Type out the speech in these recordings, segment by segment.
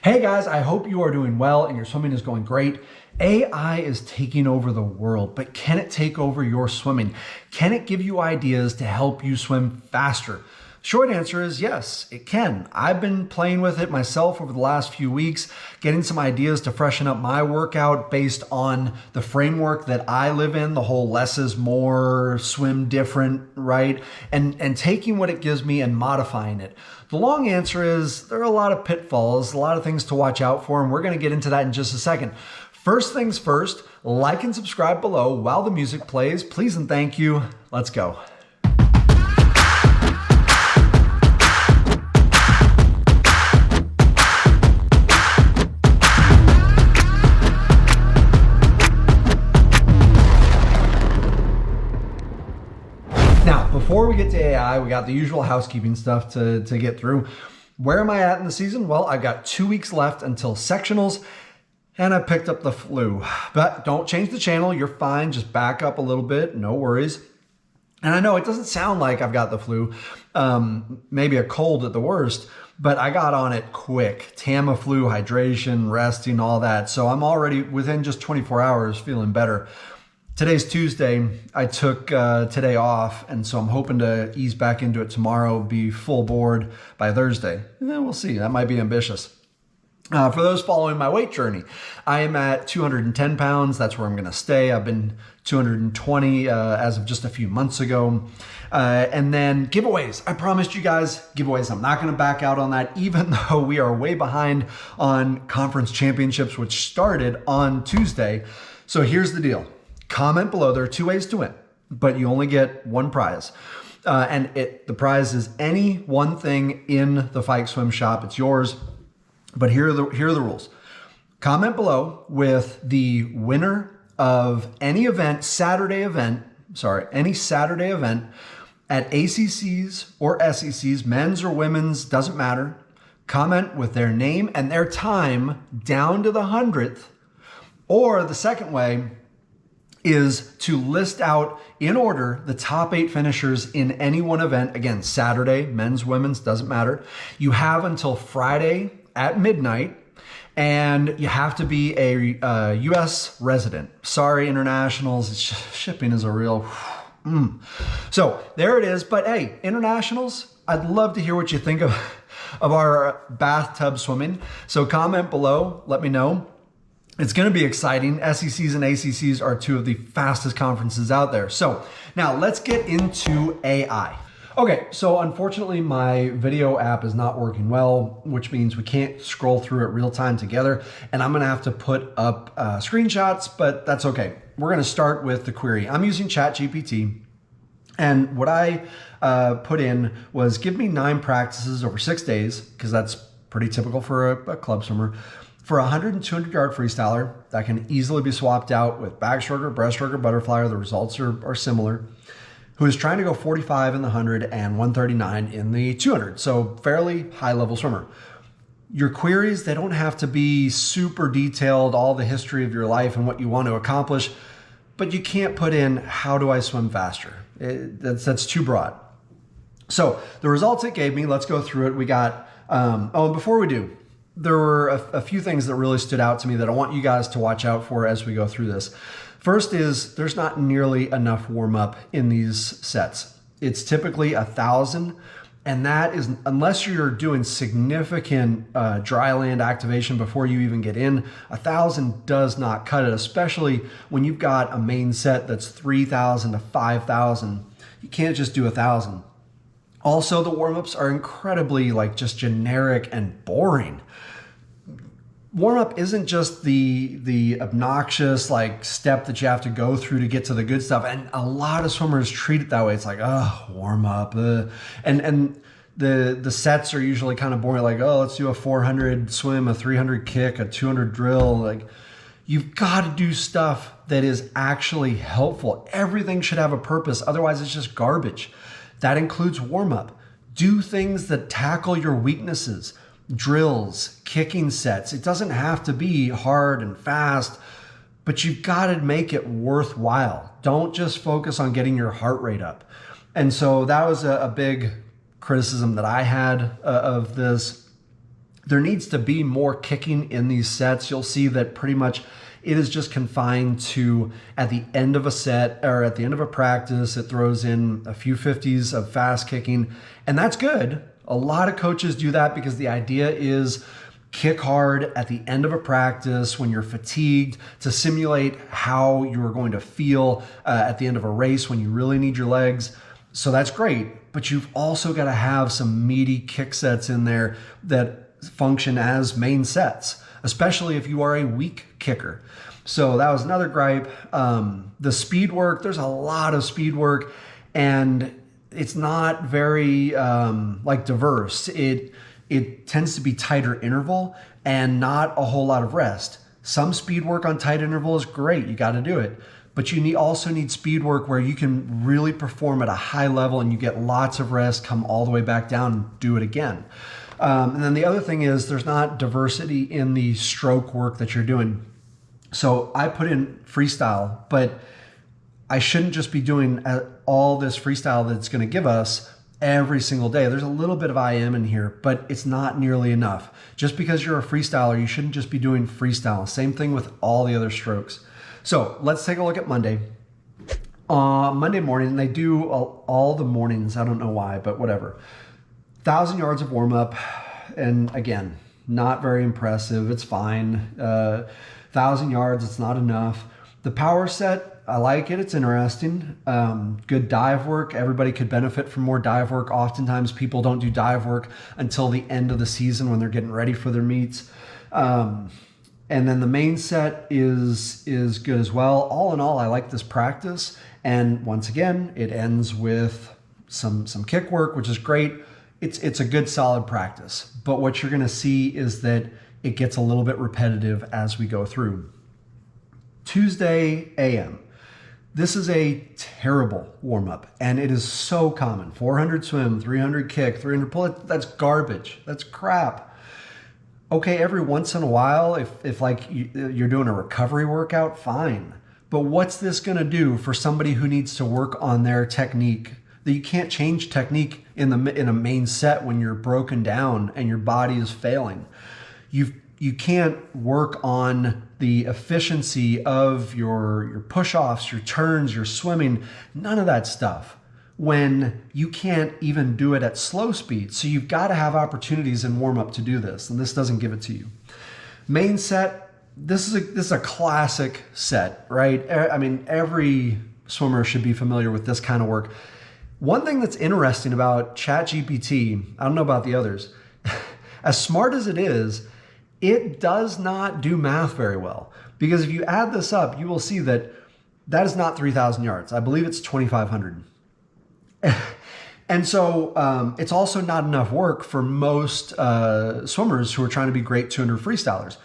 Hey guys, I hope you are doing well and your swimming is going great. AI is taking over the world, but can it take over your swimming? Can it give you ideas to help you swim faster? Short answer is yes, it can. I've been playing with it myself over the last few weeks, getting some ideas to freshen up my workout based on the framework that I live in, the whole less is more, swim different, right? And taking what it gives me and modifying it. The long answer is there are a lot of pitfalls, a lot of things to watch out for, and we're gonna get into that in just a second. First things first, like and subscribe below while the music plays. Please and thank you. Let's go. Before we get to AI, we got the usual housekeeping stuff to get through. Where am I at in the season? Well, I've got 2 weeks left until sectionals, and I picked up the flu. But don't change the channel, you're fine, just back up a little bit, no worries. And I know it doesn't sound like I've got the flu, maybe a cold at the worst, but I got on it quick. Tamiflu, hydration, resting, all that. So I'm already within just 24 hours feeling better. Today's Tuesday. I took today off, and so I'm hoping to ease back into it tomorrow, be full board by Thursday. We'll see. That might be ambitious. For those following my weight journey, I am at 210 pounds. That's where I'm going to stay. I've been 220 as of just a few months ago. And then giveaways. I promised you guys giveaways. I'm not going to back out on that, even though we are way behind on conference championships, which started on Tuesday. So here's the deal. Comment below. There are 2 ways to win, but you only get one prize. The prize is any one thing in the Fike Swim shop. It's yours. But here are the rules. Comment below with the winner of any Saturday event at ACCs or SECs, men's or women's, doesn't matter. Comment with their name and their time down to the 100th. Or the second way is to list out in order the top 8 finishers in any one event. Again, Saturday, men's, women's, doesn't matter. You have until Friday at midnight, and you have to be a US resident. Sorry, internationals, shipping is a real... So there it is. But hey, internationals, I'd love to hear what you think of our bathtub swimming. So comment below, let me know. It's going to be exciting. SECs and ACCs are 2 of the fastest conferences out there. So now let's get into AI. Okay, so unfortunately my video app is not working well, which means we can't scroll through it real time together. And I'm going to have to put up screenshots, but that's okay. We're going to start with the query. I'm using ChatGPT. And what I put in was give me 9 practices over 6 days, because that's pretty typical for a club swimmer. For a 100 and 200 yard freestyler that can easily be swapped out with backstroker, breaststroker, butterflyer, the results are similar, who is trying to go 45 in the 100 and 139 in the 200. So fairly high level swimmer. Your queries, they don't have to be super detailed, all the history of your life and what you want to accomplish, but you can't put in how do I swim faster? That's too broad. So the results it gave me, let's go through it. We got, before we do, there were a few things that really stood out to me that I want you guys to watch out for as we go through this. First is there's not nearly enough warm up in these sets. It's typically 1,000, and that is, unless you're doing significant dry land activation before you even get in, 1,000 does not cut it, especially when you've got a main set that's 3,000 to 5,000. You can't just do 1,000. Also, the warm-ups are incredibly just generic and boring. Warm-up isn't just the obnoxious step that you have to go through to get to the good stuff. And a lot of swimmers treat it that way. It's like, oh, warm-up. And the sets are usually kind of boring. Let's do a 400 swim, a 300 kick, a 200 drill. You've got to do stuff that is actually helpful. Everything should have a purpose. Otherwise, it's just garbage. That includes warm-up. Do things that tackle your weaknesses, drills, kicking sets. It doesn't have to be hard and fast, but you've got to make it worthwhile. Don't just focus on getting your heart rate up. And so that was a big criticism that I had of this. There needs to be more kicking in these sets. You'll see that pretty much it is just confined to at the end of a set or at the end of a practice, it throws in a few 50s of fast kicking, and that's good. A lot of coaches do that because the idea is kick hard at the end of a practice when you're fatigued to simulate how you're going to feel at the end of a race when you really need your legs. So that's great, but you've also got to have some meaty kick sets in there that function as main sets, especially if you are a weak kicker. So that was another gripe. The speed work, there's a lot of speed work, and it's not very diverse. It tends to be tighter interval and not a whole lot of rest. Some speed work on tight interval is great. You got to do it. But you also need speed work where you can really perform at a high level and you get lots of rest, come all the way back down and do it again. And then the other thing is there's not diversity in the stroke work that you're doing. So I put in freestyle, but I shouldn't just be doing all this freestyle that it's going to give us every single day. There's a little bit of IM in here, but it's not nearly enough. Just because you're a freestyler, you shouldn't just be doing freestyle. Same thing with all the other strokes. So let's take a look at Monday. Monday morning, they do all the mornings. I don't know why, but whatever. 1,000 yards of warm up. And again, not very impressive. It's fine. 1,000 yards, it's not enough. The power set, I like it. It's interesting. Good dive work. Everybody could benefit from more dive work. Oftentimes people don't do dive work until the end of the season when they're getting ready for their meets. And then the main set is good as well. All in all, I like this practice. And once again, it ends with some kick work, which is great. It's a good solid practice. But what you're gonna see is that it gets a little bit repetitive as we go through. Tuesday AM. This is a terrible warm-up, and it is so common. 400 swim, 300 kick, 300 pull. That's garbage. That's crap. Okay, every once in a while, if like you're doing a recovery workout, fine. But what's this gonna do for somebody who needs to work on their technique? That you can't change technique in a main set when you're broken down and your body is failing. You can't work on the efficiency of your push-offs, your turns, your swimming, none of that stuff when you can't even do it at slow speed. So you've got to have opportunities in warm-up to do this, and this doesn't give it to you. Main set, this is a classic set, right? I mean, every swimmer should be familiar with this kind of work. One thing that's interesting about ChatGPT, I don't know about the others, as smart as it is, it does not do math very well. Because if you add this up, you will see that that is not 3,000 yards. I believe it's 2,500. And so it's also not enough work for most swimmers who are trying to be great 200 freestylers.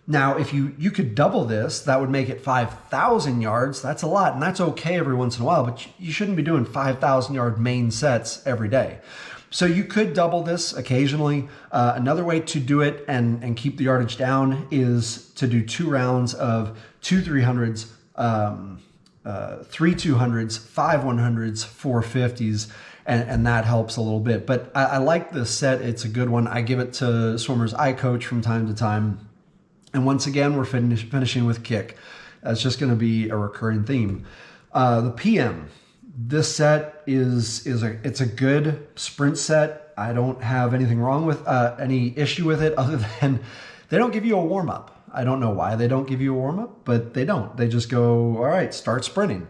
Now, if you could double this, that would make it 5,000 yards. That's a lot, and that's okay every once in a while, but you shouldn't be doing 5,000 yard main sets every day. So you could double this occasionally. Another way to do it and keep the yardage down is to do 2 rounds of 2 300s, 3 200s, 5 100s, 4 50s, and that helps a little bit. But I like this set. It's a good one. I give it to swimmers I coach from time to time. And once again, we're finishing with kick. That's just going to be a recurring theme. The PM. This set it's a good sprint set. I don't have anything wrong with any issue with it other than they don't give you a warm up. I don't know why they don't give you a warm up, but they don't. They just go, all right, start sprinting.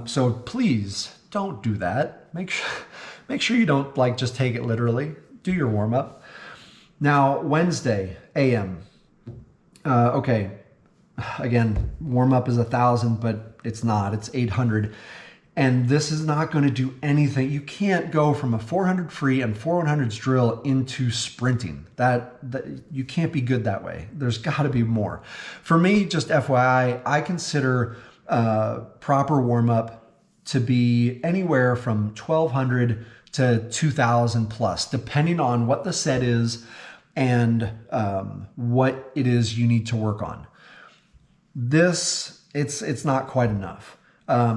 So please don't do that. Make sure you don't just take it literally. Do your warm up. Now Wednesday AM. Okay, again, warm up is 1,000, but it's not. It's 800. And this is not going to do anything. You can't go from a 400 free and 4 100s drill into sprinting. That you can't be good that way. There's got to be more. For me, just FYI, I consider proper warm-up to be anywhere from 1,200 to 2,000 plus, depending on what the set is and what it is you need to work on. This, it's not quite enough.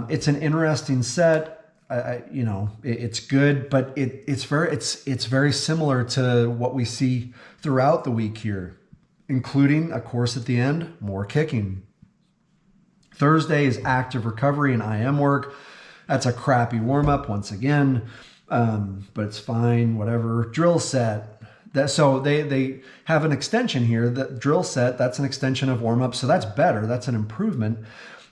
It's an interesting set. it's good, but it's very similar to what we see throughout the week here, including, of course, at the end, more kicking. Thursday is active recovery and IM work. That's a crappy warm-up once again, but it's fine, whatever. Drill set. So they have an extension here. The drill set, that's an extension of warm-up, so that's better. That's an improvement.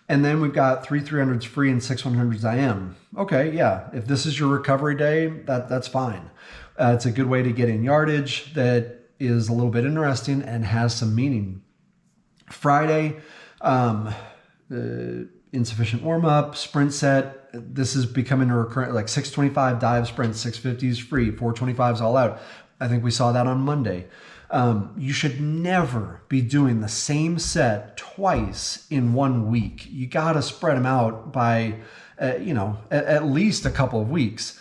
And then we've got 3 300s free and 6 100s IM. Okay, yeah, if this is your recovery day, that's fine. It's a good way to get in yardage that is a little bit interesting and has some meaning. Friday, insufficient warm-up, sprint set. This is becoming a recurrent, like 625 dive sprints, 650s free, 425s all out. I think we saw that on Monday. You should never be doing the same set twice in 1 week. You got to spread them out by, at least a couple of weeks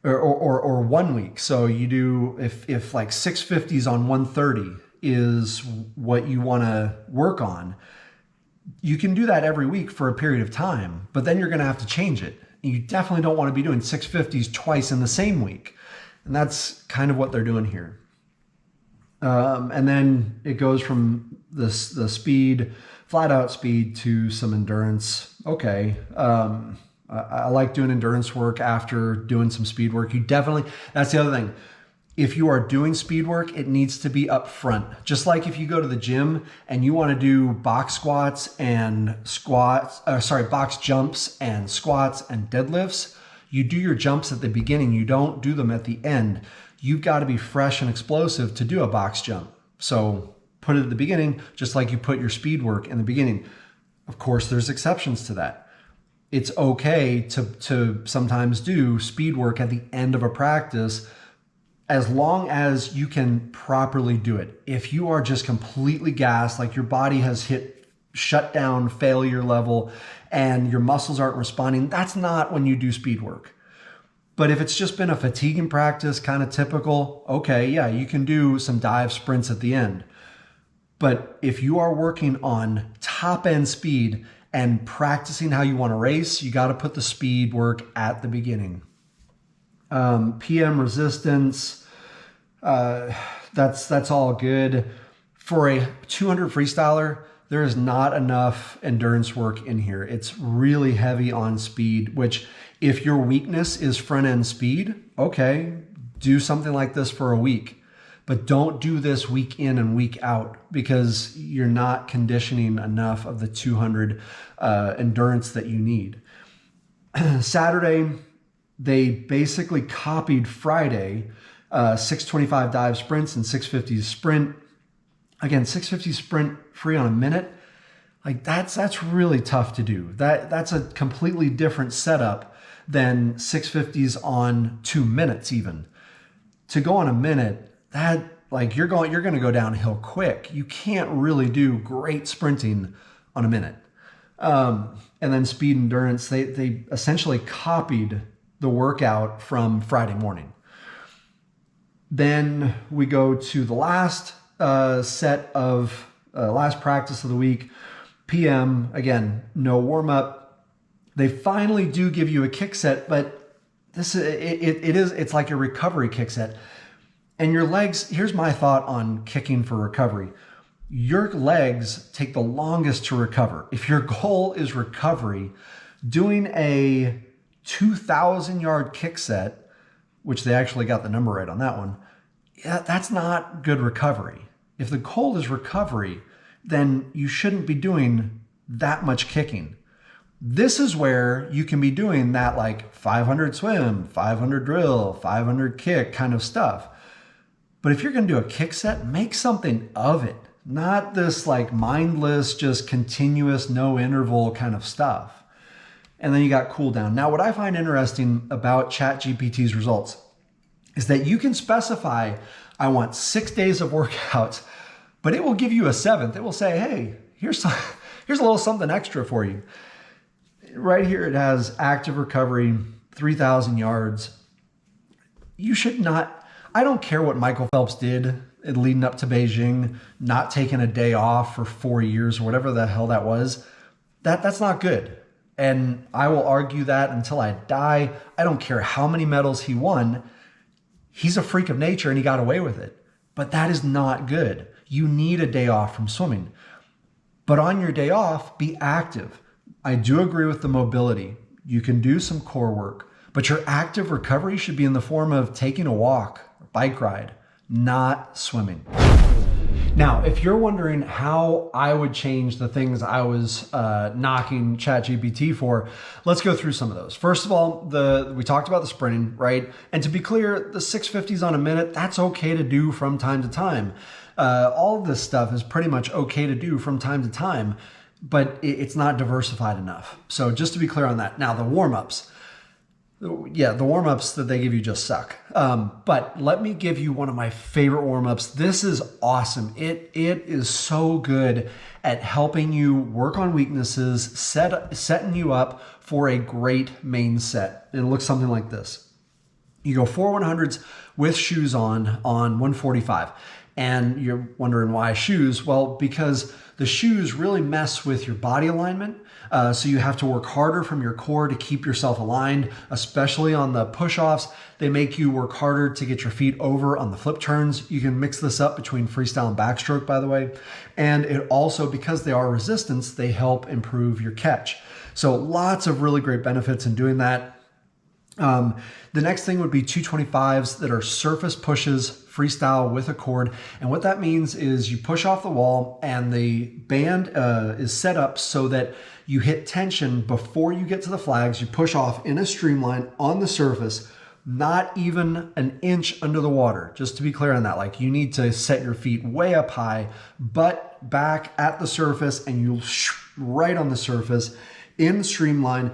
or 1 week. So you do, if like 650s on 130 is what you want to work on, you can do that every week for a period of time, but then you're going to have to change it. You definitely don't want to be doing 650s twice in the same week. And that's kind of what they're doing here. And then it goes from the speed, flat out speed, to some endurance. Okay. I like doing endurance work after doing some speed work. That's the other thing. If you are doing speed work, it needs to be up front. Just like if you go to the gym and you want to do box jumps and squats and deadlifts, you do your jumps at the beginning. You don't do them at the end. You've got to be fresh and explosive to do a box jump. So put it at the beginning, just like you put your speed work in the beginning. Of course, there's exceptions to that. It's okay to sometimes do speed work at the end of a practice, as long as you can properly do it. If you are just completely gassed, like your body has hit shutdown failure level and your muscles aren't responding, that's not when you do speed work. But if it's just been a fatiguing practice, kind of typical, okay, yeah, you can do some dive sprints at the end. But if you are working on top end speed and practicing how you want to race, you got to put the speed work at the beginning. PM resistance, that's all good. For a 200 freestyler, there is not enough endurance work in here. It's really heavy on speed, which if your weakness is front end speed, okay, do something like this for a week. But don't do this week in and week out, because you're not conditioning enough of the 200 endurance that you need. Saturday, they basically copied Friday, 625 dive sprints and 650 sprint. Again, 650 sprint free on a minute. Like that's really tough to do. That's a completely different setup than 650s on 2 minutes even. To go on a minute, that like you're going to go downhill quick. You can't really do great sprinting on a minute. And then speed endurance, they essentially copied the workout from Friday morning. Then we go to the last set of last practice of the week. PM, again, no warm up. They finally do give you a kick set, but it's like a recovery kick set. And your legs, here's my thought on kicking for recovery. Your legs take the longest to recover. If your goal is recovery, doing a 2,000 yard kick set, which they actually got the number right on that one, yeah, that's not good recovery. If the goal is recovery, then you shouldn't be doing that much kicking. This is where you can be doing that like 500 swim, 500 drill, 500 kick kind of stuff. But if you're going to do a kick set, make something of it. Not this like mindless, just continuous, no interval kind of stuff. And then you got cool down. Now, what I find interesting about ChatGPT's results is that you can specify, I want 6 days of workouts, but it will give you a seventh. It will say, hey, here's a little something extra for you. Right here, it has active recovery, 3,000 yards. You should not, I don't care what Michael Phelps did leading up to Beijing, not taking a day off for 4 years or whatever the hell that was. That's not good. And I will argue that until I die. I don't care how many medals he won. He's a freak of nature and he got away with it. But that is not good. You need a day off from swimming. But on your day off, be active. I do agree with the mobility. You can do some core work, but your active recovery should be in the form of taking a walk, or bike ride, not swimming. Now, if you're wondering how I would change the things I was knocking ChatGPT for, let's go through some of those. First of all, we talked about the sprinting, right? And to be clear, the 650s on a minute, that's okay to do from time to time. All of this stuff is pretty much okay to do from time to time, but it's not diversified enough. So just to be clear on that. Now, the warm-ups. Yeah, the warm-ups that they give you just suck. But let me give you one of my favorite warm-ups. This is awesome. It is so good at helping you work on weaknesses, setting you up for a great main set. And it looks something like this. You go 4 100s with shoes on 145. And you're wondering why shoes? Well, because the shoes really mess with your body alignment. So you have to work harder from your core to keep yourself aligned, especially on the push-offs. They make you work harder to get your feet over on the flip turns. You can mix this up between freestyle and backstroke, by the way. And it also, because they are resistance, they help improve your catch. So lots of really great benefits in doing that. The next thing would be 225s that are surface pushes, freestyle with a cord. And what that means is you push off the wall and the band is set up so that you hit tension before you get to the flags. You push off in a streamline on the surface, not even an inch under the water. Just to be clear on that, like you need to set your feet way up high, butt back at the surface, and you right on the surface in the streamline,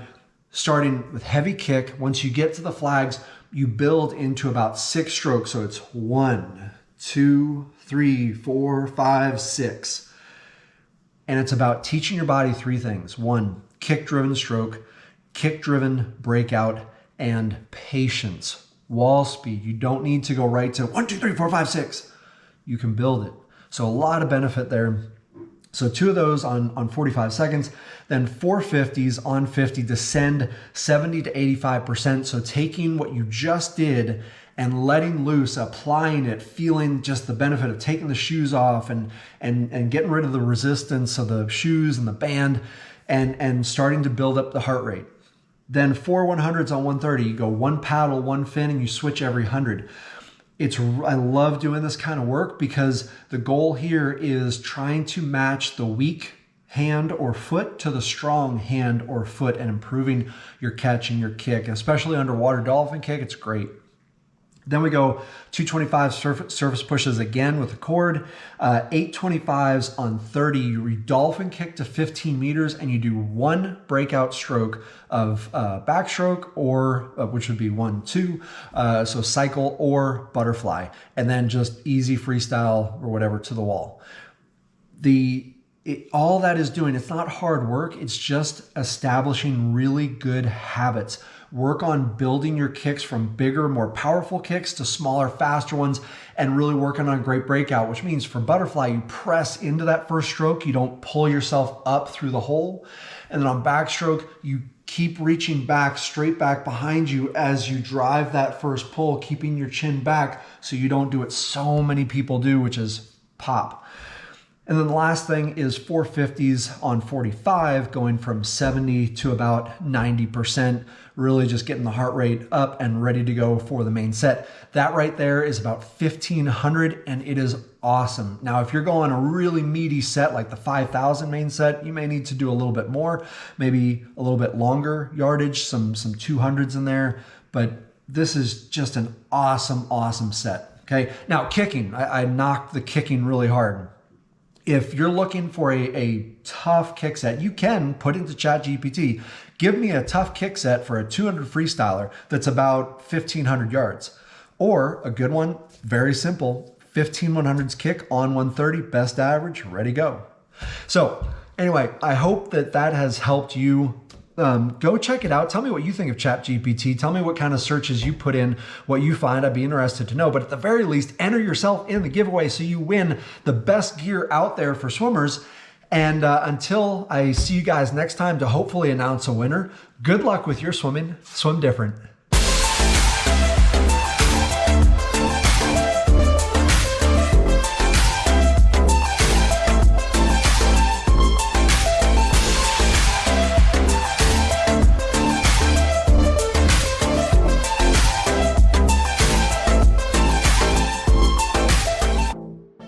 starting with heavy kick. Once you get to the flags, you build into about 6 strokes. So it's 1, 2, 3, 4, 5, 6. And it's about teaching your body 3 things. 1, kick-driven stroke, kick-driven breakout, and patience. Wall speed. You don't need to go right to 1, 2, 3, 4, 5, 6. You can build it. So a lot of benefit there. So 2 of those on 45 seconds, then 450s on 50 to send 70 to 85%. So taking what you just did and letting loose, applying it, feeling just the benefit of taking the shoes off and getting rid of the resistance of the shoes and the band and starting to build up the heart rate. Then 4 100s on 130, you go 1 paddle, 1 fin, and you switch every 100. I love doing this kind of work because the goal here is trying to match the weak hand or foot to the strong hand or foot and improving your catch and your kick, especially underwater dolphin kick. It's great. Then we go 225 surface pushes again with a cord, 825s on 30. You dolphin kick to 15 meters and you do 1 breakout stroke of backstroke or which would be 1, 2. So cycle or butterfly, and then just easy freestyle or whatever to the wall. All that is doing, it's not hard work. It's just establishing really good habits. Work on building your kicks from bigger, more powerful kicks to smaller, faster ones, and really working on great breakout, which means for butterfly, you press into that first stroke. You don't pull yourself up through the hole. And then on backstroke, you keep reaching back, straight back behind you as you drive that first pull, keeping your chin back so you don't do what so many people do, which is pop. And then the last thing is 450s on 45, going from 70 to about 90%, really just getting the heart rate up and ready to go for the main set. That right there is about 1,500 and it is awesome. Now, if you're going a really meaty set like the 5,000 main set, you may need to do a little bit more, maybe a little bit longer yardage, some 200s in there, but this is just an awesome, awesome set. Okay, now kicking, I knocked the kicking really hard. If you're looking for a tough kick set, you can put into ChatGPT, give me a tough kick set for a 200 freestyler that's about 1,500 yards. Or a good one, very simple, 15 100s kick on 130, best average, ready, go. So anyway, I hope that has helped you. Go check it out. Tell me what you think of ChatGPT. Tell me what kind of searches you put in, what you find. I'd be interested to know. But at the very least, enter yourself in the giveaway so you win the best gear out there for swimmers. And until I see you guys next time to hopefully announce a winner, good luck with your swimming. Swim different.